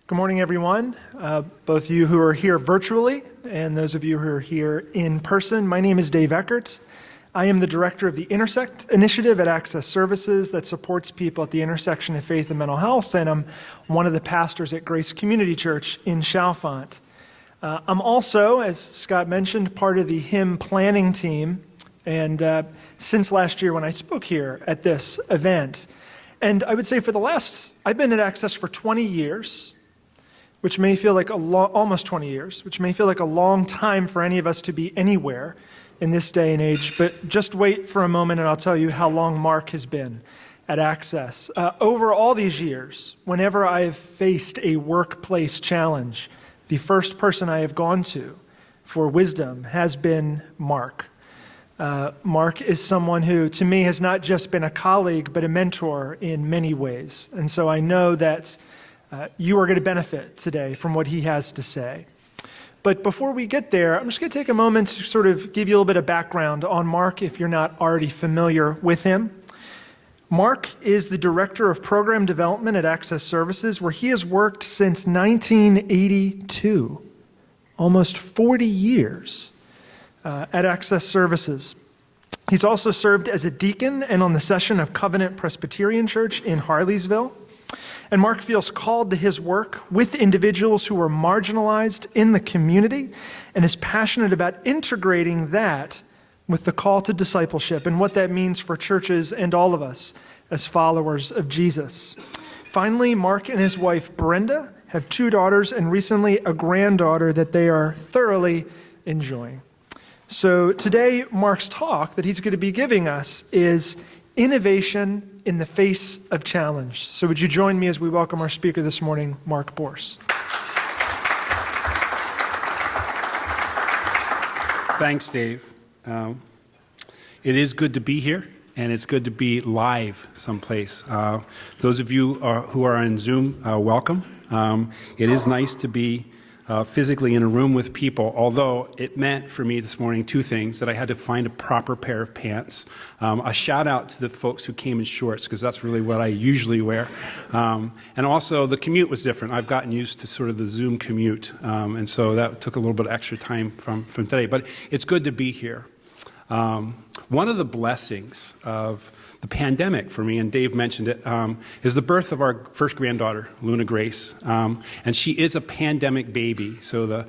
Good morning, everyone. Both of you who are here virtually and those of you who are here in person. My name is Dave Eckert. I am the director of the Intersect initiative at Access Services that supports people at the intersection of faith and mental health, and I'm one of the pastors at Grace Community Church in Chalfont. I'm also, as Scott mentioned, part of the hymn planning team, and since last year when I spoke here at this event. And I would say I've been at Access for 20 years, which may feel like almost 20 years, which may feel like a long time for any of us to be anywhere in this day and age, but just wait for a moment and I'll tell you how long Mark has been at Access. Over all these years, whenever I have faced a workplace challenge, the first person I have gone to for wisdom has been Mark. Mark is someone who, to me, has not just been a colleague, but a mentor in many ways. And so I know that you are going to benefit today from what he has to say. But before we get there, I'm just going to take a moment to sort of give you a little bit of background on Mark if you're not already familiar with him. Mark is the Director of Program Development at Access Services, where he has worked since 1982, almost 40 years at Access Services. He's also served as a deacon and on the session of Covenant Presbyterian Church in Harleysville. And Mark feels called to his work with individuals who are marginalized in the community and is passionate about integrating that with the call to discipleship and what that means for churches and all of us as followers of Jesus. Finally, Mark and his wife, Brenda, have 2 daughters and recently a granddaughter that they are thoroughly enjoying. So today, Mark's talk that he's going to be giving us is Innovation in the Face of Challenge. So would you join me as we welcome our speaker this morning, Mark Boorse. Thanks, Dave. It is good to be here, and it's good to be live someplace. Those of you who are on Zoom, welcome. It is nice to be physically in a room with people, although it meant for me this morning 2 things: that I had to find a proper pair of pants. A shout out to the folks who came in shorts, because that's really what I usually wear. And also the commute was different. I've gotten used to sort of the Zoom commute, and so that took a little bit of extra time from today. But it's good to be here. One of the blessings of the pandemic for me, and Dave mentioned it, is the birth of our first granddaughter, Luna Grace. And she is a pandemic baby, so the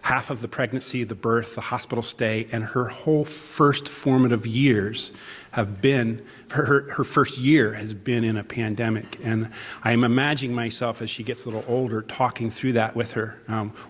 half of the pregnancy, the birth, the hospital stay, and her whole first formative years have been, her first year has been in a pandemic. And I'm imagining myself, as she gets a little older, talking through that with her.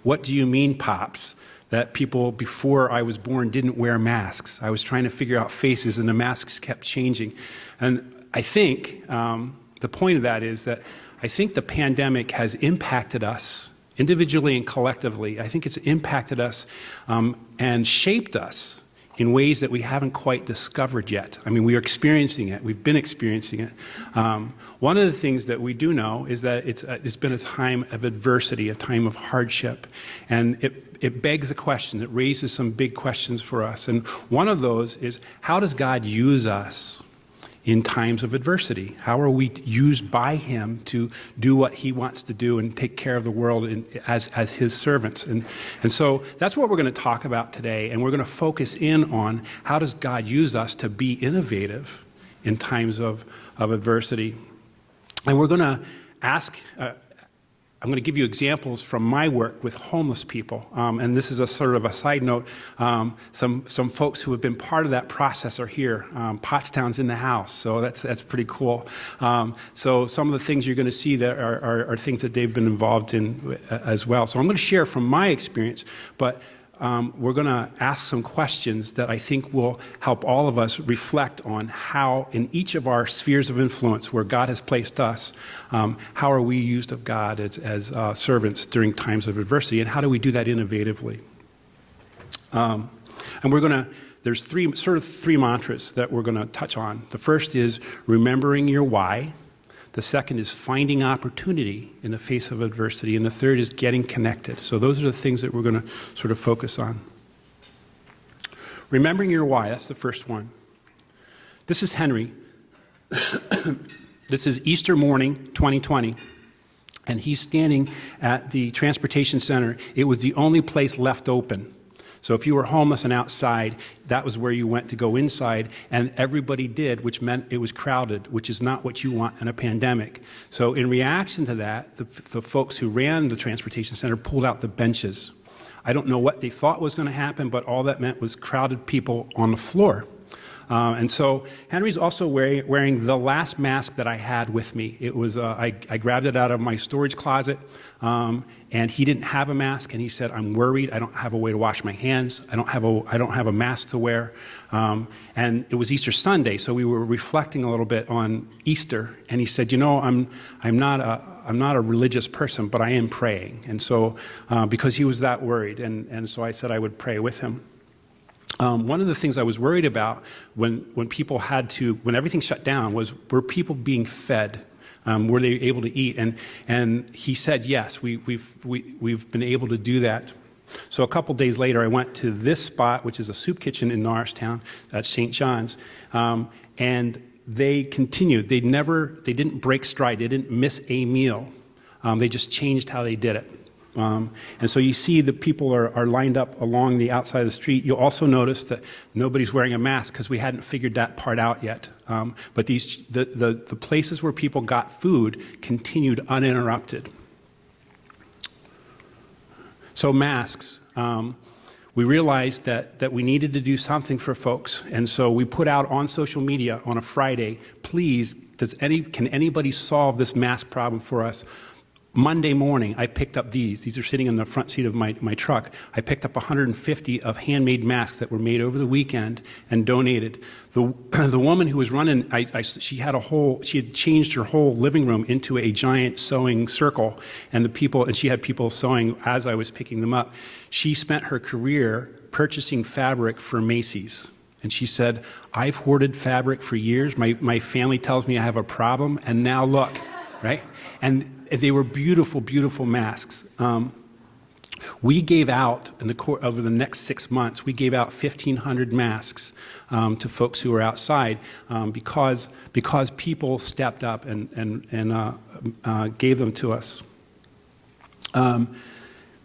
What do you mean, Pops, that people before I was born didn't wear masks? I was trying to figure out faces and the masks kept changing. And I think the point of that is that I think the pandemic has impacted us individually and collectively. I think it's impacted us and shaped us in ways that we haven't quite discovered yet. I mean, we are experiencing it. We've been experiencing it. One of the things that we do know is that it's been a time of adversity, a time of hardship. And it begs a question. It raises some big questions for us. And one of those is, how does God use us in times of adversity? How are we used by him to do what he wants to do and take care of the world as his servants? And so that's what we're going to talk about today. And we're going to focus in on how does God use us to be innovative in times of adversity. And we're going to ask, I'm going to give you examples from my work with homeless people. And this is a sort of a side note. Some folks who have been part of that process are here. Pottstown's in the house, so that's pretty cool. So some of the things you're going to see there are things that they've been involved in as well. So I'm going to share from my experience, but we're going to ask some questions that I think will help all of us reflect on how, in each of our spheres of influence where God has placed us, how are we used of God as servants during times of adversity, and how do we do that innovatively? And there's three mantras that we're going to touch on. The first is remembering your why. The second is finding opportunity in the face of adversity. And the third is getting connected. So those are the things that we're going to sort of focus on. Remembering your why, that's the first one. This is Henry. This is Easter morning, 2020, and he's standing at the transportation center. It was the only place left open. So if you were homeless and outside, that was where you went to go inside, and everybody did, which meant it was crowded, which is not what you want in a pandemic. So in reaction to that, the folks who ran the transportation center pulled out the benches. I don't know what they thought was going to happen, but all that meant was crowded people on the floor. And so Henry's also wearing the last mask that I had with me. It was I grabbed it out of my storage closet, and he didn't have a mask. And he said, "I'm worried. I don't have a way to wash my hands. I don't have a mask to wear." And it was Easter Sunday, so we were reflecting a little bit on Easter. And he said, "I'm not a religious person, but I am praying." And so because he was that worried, and so I said I would pray with him. One of the things I was worried about when everything shut down were people being fed? Were they able to eat? And he said, yes, we've been able to do that. So a couple days later, I went to this spot, which is a soup kitchen in Norristown, that's St. John's, and they continued. They didn't break stride. They didn't miss a meal. They just changed how they did it. And so you see the people are lined up along the outside of the street. You'll also notice that nobody's wearing a mask because we hadn't figured that part out yet. But the places where people got food continued uninterrupted. So masks. We realized that we needed to do something for folks. And so we put out on social media on a Friday, please, can anybody solve this mask problem for us? Monday morning, I picked up these. These are sitting in the front seat of my truck. I picked up 150 of handmade masks that were made over the weekend and donated. The woman who was running, she had changed her whole living room into a giant sewing circle, and she had people sewing as I was picking them up. She spent her career purchasing fabric for Macy's. And she said, "I've hoarded fabric for years. My family tells me I have a problem, and now look," right? And they were beautiful, beautiful masks. We gave out, over the next 6 months, we gave out 1,500 masks to folks who were outside because people stepped up and gave them to us.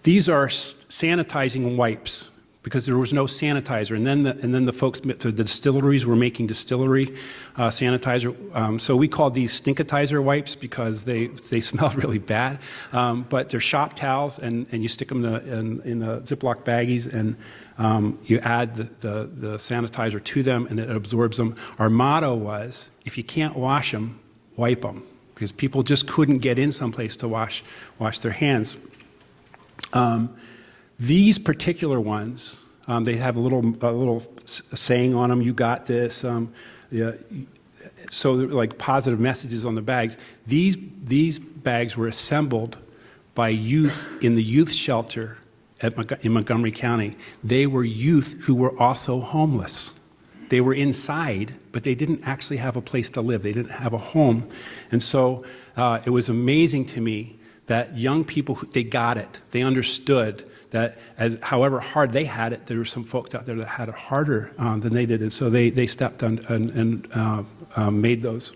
These are sanitizing wipes, because there was no sanitizer. And then the folks, the distilleries were making distillery sanitizer. So we called these stinkitizer wipes because they smelled really bad. But they're shop towels, and you stick them in the Ziploc baggies, and you add the sanitizer to them, and it absorbs them. Our motto was, if you can't wash them, wipe them, because people just couldn't get in someplace to wash their hands. These particular ones, they have a little saying on them, "You got this." So like positive messages on the bags. These bags were assembled by youth in the youth shelter in Montgomery County. They were youth who were also homeless. They were inside, but they didn't actually have a place to live. They didn't have a home. And so it was amazing to me that young people, they got it. They understood that however hard they had it, there were some folks out there that had it harder than they did. And so they stepped on and made those.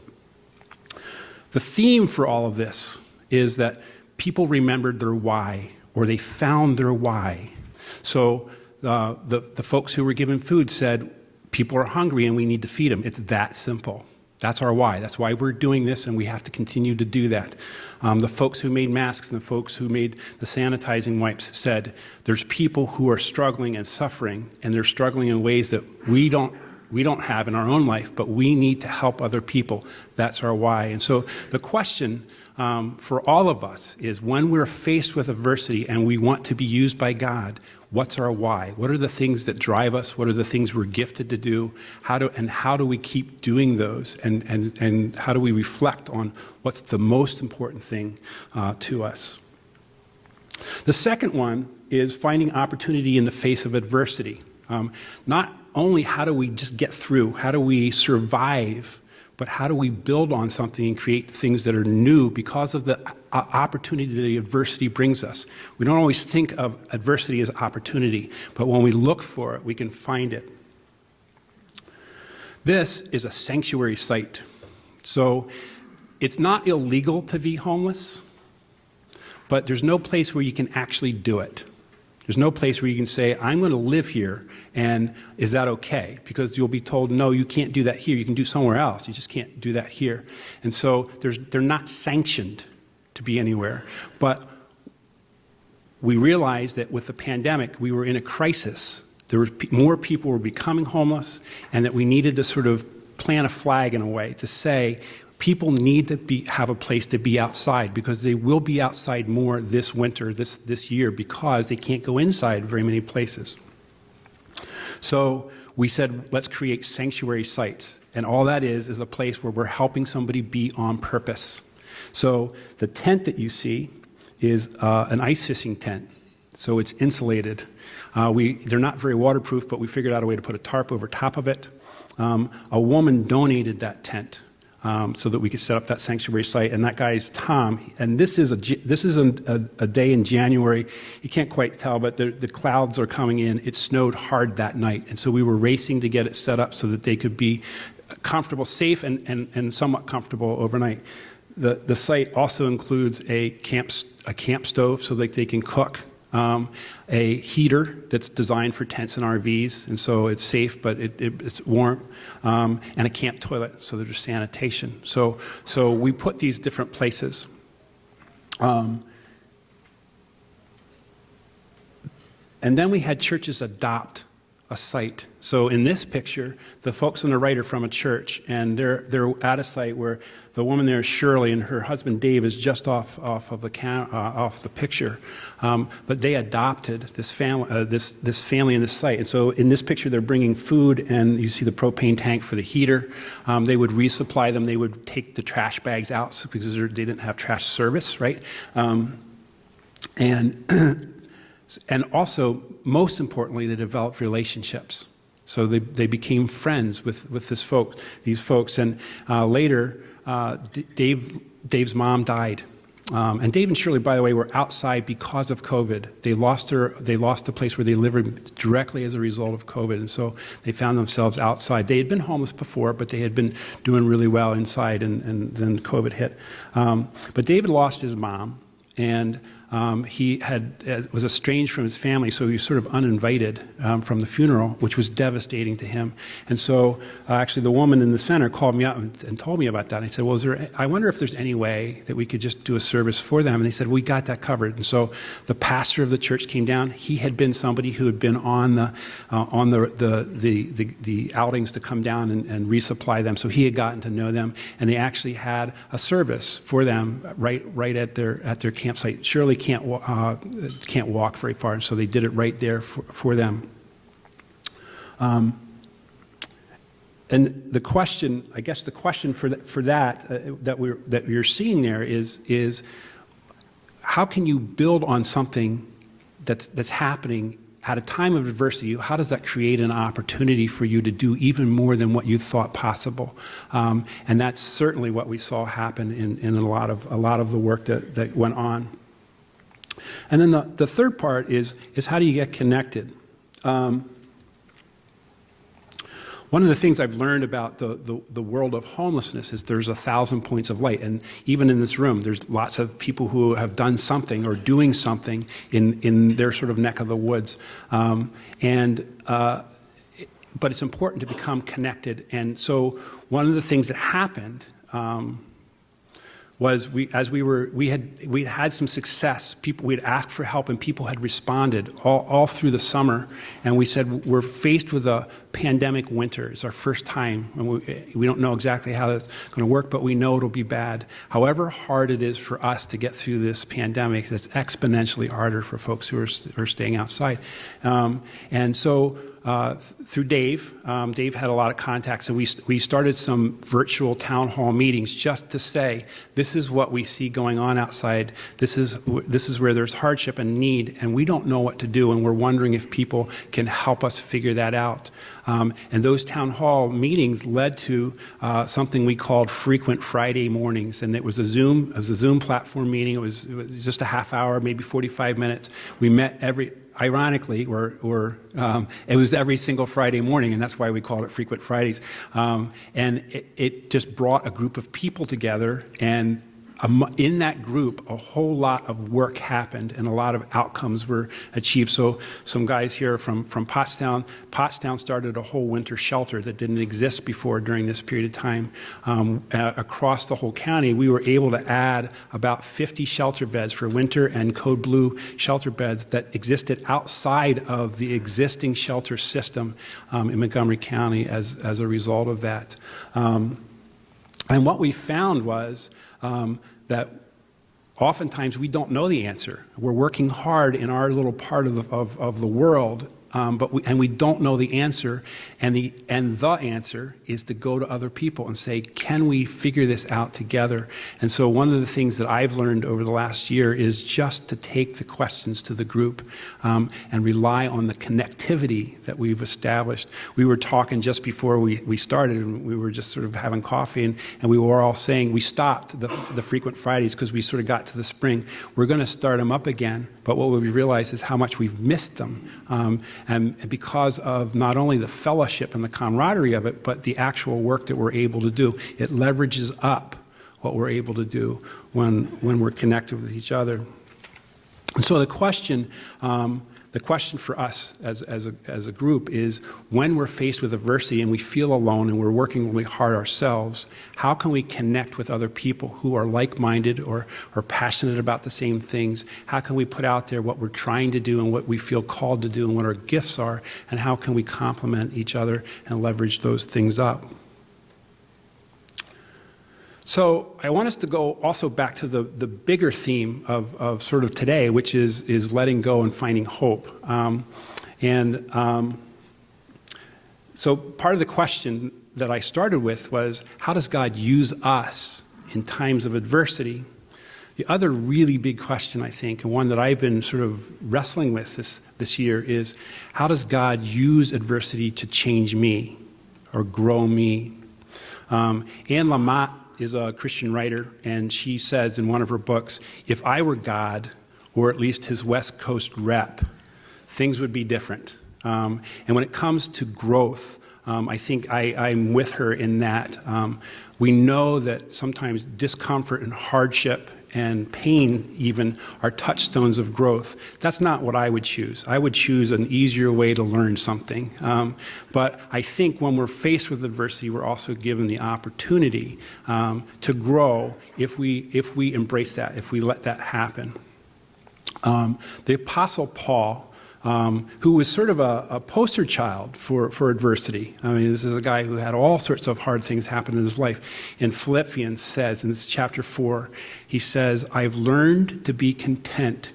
The theme for all of this is that people remembered their why, or they found their why. So the folks who were given food said, people are hungry and we need to feed them. It's that simple. That's our why. That's why we're doing this, and we have to continue to do that. The folks who made masks and the folks who made the sanitizing wipes said, there's people who are struggling and suffering, and they're struggling in ways that we don't have in our own life, but we need to help other people. That's our why. And so the question for all of us is, when we're faced with adversity and we want to be used by God, what's our why? What are the things that drive us? What are the things we're gifted to do? How do we keep doing those? And how do we reflect on what's the most important thing to us? The second one is finding opportunity in the face of adversity. Not only how do we just get through, how do we survive, but how do we build on something and create things that are new because of the opportunity that the adversity brings us. We don't always think of adversity as opportunity, but when we look for it, we can find it. This is a sanctuary site. So It's not illegal to be homeless, but there's no place where you can actually do it. There's no place where you can say, I'm going to live here, and is that okay? Because you'll be told, no, you can't do that here. You can do somewhere else. You just can't do that here. And so they're not sanctioned to be anywhere. But we realized that with the pandemic, we were in a crisis. There were more people were becoming homeless, and that we needed to sort of plant a flag in a way to say, people need to have a place to be outside, because they will be outside more this winter, this year, because they can't go inside very many places. So we said, let's create sanctuary sites. And all that is a place where we're helping somebody be on purpose. So the tent that you see is an ice fishing tent. So it's insulated. They're not very waterproof, but we figured out a way to put a tarp over top of it. A woman donated that tent. So that we could set up that sanctuary site, and that guy's Tom. And this is a day in January. You can't quite tell, but the clouds are coming in. It snowed hard that night, and so we were racing to get it set up so that they could be comfortable, safe, and somewhat comfortable overnight. The site also includes a camp stove so that they can cook. A heater that's designed for tents and RVs, and so it's safe, but it's warm, and a camp toilet, so there's sanitation. So we put these different places. And then we had churches adopt a site. So in this picture, the folks on the right are from a church, and they're at a site where the woman there is Shirley, and her husband Dave is just off the picture. But they adopted this family, this family in this site. And so in this picture, they're bringing food, and you see the propane tank for the heater. They would resupply them. They would take the trash bags out because they didn't have trash service, right? And also, most importantly, they developed relationships. So they became friends with these folks. And later, Dave's mom died. And Dave and Shirley, by the way, were outside because of COVID. They lost the place where they lived directly as a result of COVID. And so they found themselves outside. They had been homeless before, but they had been doing really well inside, and then COVID hit. But David lost his mom, and he was estranged from his family, so he was sort of uninvited from the funeral, which was devastating to him. And so actually the woman in the center called me up and told me about that. And I said, well, I wonder if there's any way that we could just do a service for them. And they said, we got that covered. And so the pastor of the church came down. He had been somebody who had been on the outings to come down and resupply them. So he had gotten to know them, and they actually had a service for them right at their campsite. Shirley can't walk very far, and so they did it right there for them. And the question for that you're seeing there is how can you build on something that's happening at a time of adversity? How does that create an opportunity for you to do even more than what you thought possible? And that's certainly what we saw happen in a lot of the work that went on. And then the third part is how do you get connected? One of the things I've learned about the world of homelessness is there's 1,000 points of light. And even in this room, there's lots of people who have done something or doing something in their sort of neck of the woods. But it's important to become connected. And so one of the things that happened was we had some success. We had asked for help, and people had responded all through the summer. And we said, we're faced with a pandemic winter. It's our first time, and we don't know exactly how that's going to work, but we know it'll be bad. However hard it is for us to get through this pandemic, that's exponentially harder for folks who are staying outside. And so through Dave had a lot of contacts, and we started some virtual town hall meetings just to say, this is what we see going on outside. This is where there's hardship and need, and we don't know what to do, and we're wondering if people can help us figure that out. And those town hall meetings led to something we called Frequent Friday Mornings, and it was a Zoom platform meeting. It was just a half hour, maybe 45 minutes. We met ironically, it was every single Friday morning, and that's why we called it Frequent Fridays. And it just brought a group of people together, and in that group, a whole lot of work happened and a lot of outcomes were achieved. So some guys here from Pottstown started a whole winter shelter that didn't exist before during this period of time. Across the whole county, we were able to add about 50 shelter beds for winter and code blue shelter beds that existed outside of the existing shelter system in Montgomery County as a result of that. And what we found was that oftentimes we don't know the answer. We're working hard in our little part of the world, but we don't know the answer. And the answer is to go to other people and say, can we figure this out together? And so one of the things that I've learned over the last year is just to take the questions to the group and rely on the connectivity that we've established. We were talking just before we started, and we were just sort of having coffee, and we were all saying, we stopped the Frequent Fridays because we sort of got to the spring. We're going to start them up again, but what we realized is how much we've missed them. And because of not only the fellowship and the camaraderie of it, but the actual work that we're able to do, it leverages up what we're able to do when we're connected with each other. And so the question for us as a group is, when we're faced with adversity and we feel alone and we're working really hard ourselves, how can we connect with other people who are like-minded or passionate about the same things? How can we put out there what we're trying to do and what we feel called to do and what our gifts are, and how can we complement each other and leverage those things up? So I want us to go also back to the bigger theme of sort of today, which is letting go and finding hope. So part of the question that I started with was, how does God use us in times of adversity? The other really big question, I think, and one that I've been sort of wrestling with this year is, how does God use adversity to change me or grow me? Anne Lamott is a Christian writer, and she says in one of her books, if I were God, or at least his West Coast rep, things would be different. And when it comes to growth, I think I'm with her in that. We know that sometimes discomfort and hardship and pain even are touchstones of growth. That's not what I would choose. I would choose an easier way to learn something. But I think when we're faced with adversity, we're also given the opportunity to grow if we embrace that, if we let that happen. The Apostle Paul, who was sort of a poster child for adversity. I mean, this is a guy who had all sorts of hard things happen in his life. In Philippians says, in this chapter 4, he says, I've learned to be content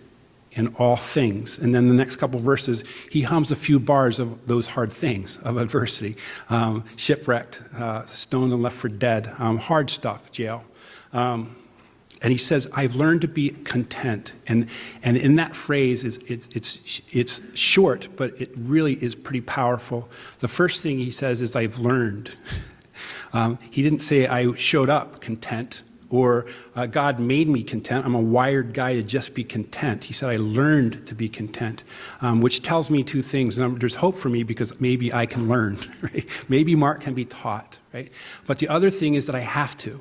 in all things. And then the next couple verses, he hums a few bars of those hard things of adversity. Shipwrecked, stoned and left for dead, hard stuff, jail. And he says, I've learned to be content. And in that phrase, it's short, but it really is pretty powerful. The first thing he says is, I've learned. He didn't say, I showed up content, or God made me content. I'm a wired guy to just be content. He said, I learned to be content, which tells me two things. There's hope for me because maybe I can learn, right? Maybe Mark can be taught, right? But the other thing is that I have to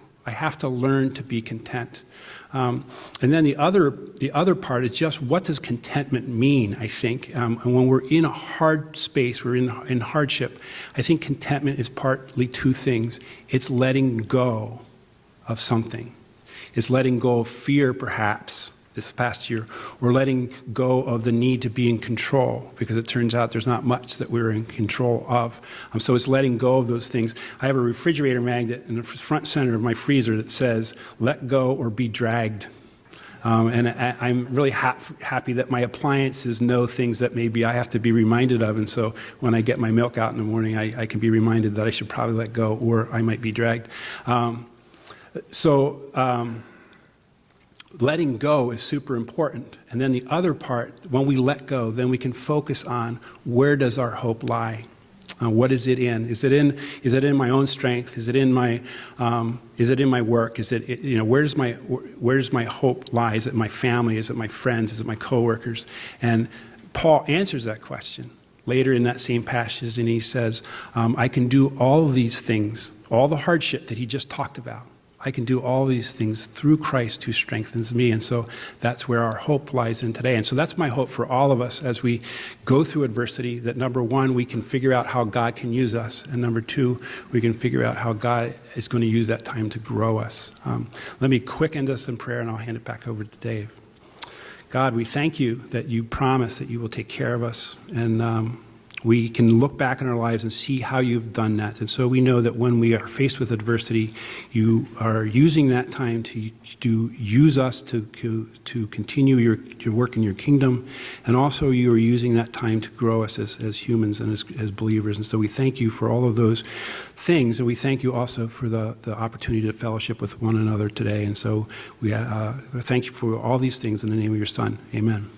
learn to be content. And then the other part is just, what does contentment mean, I think? And when we're in a hard space, we're in hardship, I think contentment is partly two things. It's letting go of something. It's letting go of fear, perhaps, this past year, or letting go of the need to be in control, because it turns out there's not much that we're in control of. So it's letting go of those things. I have a refrigerator magnet in the front center of my freezer that says, let go or be dragged. And I'm really happy that my appliances know things that maybe I have to be reminded of. And so when I get my milk out in the morning, I can be reminded that I should probably let go, or I might be dragged. Letting go is super important. And then the other part, when we let go, then we can focus on, where does our hope lie? What is it in? Is it in my own strength? Is it in my work? Where does my hope lie? Is it my family? Is it my friends? Is it my coworkers? And Paul answers that question later in that same passage, and he says, I can do all of these things, all the hardship that he just talked about. I can do all these things through Christ who strengthens me. And so that's where our hope lies in today. And so that's my hope for all of us as we go through adversity, that number one, we can figure out how God can use us. And number two, we can figure out how God is going to use that time to grow us. Let me quick end us in prayer, and I'll hand it back over to Dave. God, we thank you that you promise that you will take care of us. And we can look back in our lives and see how you've done that. And so we know that when we are faced with adversity, you are using that time to use us to continue your work in your kingdom. And also you are using that time to grow us as humans and as believers. And so we thank you for all of those things. And we thank you also for the opportunity to fellowship with one another today. And so we thank you for all these things in the name of your Son. Amen.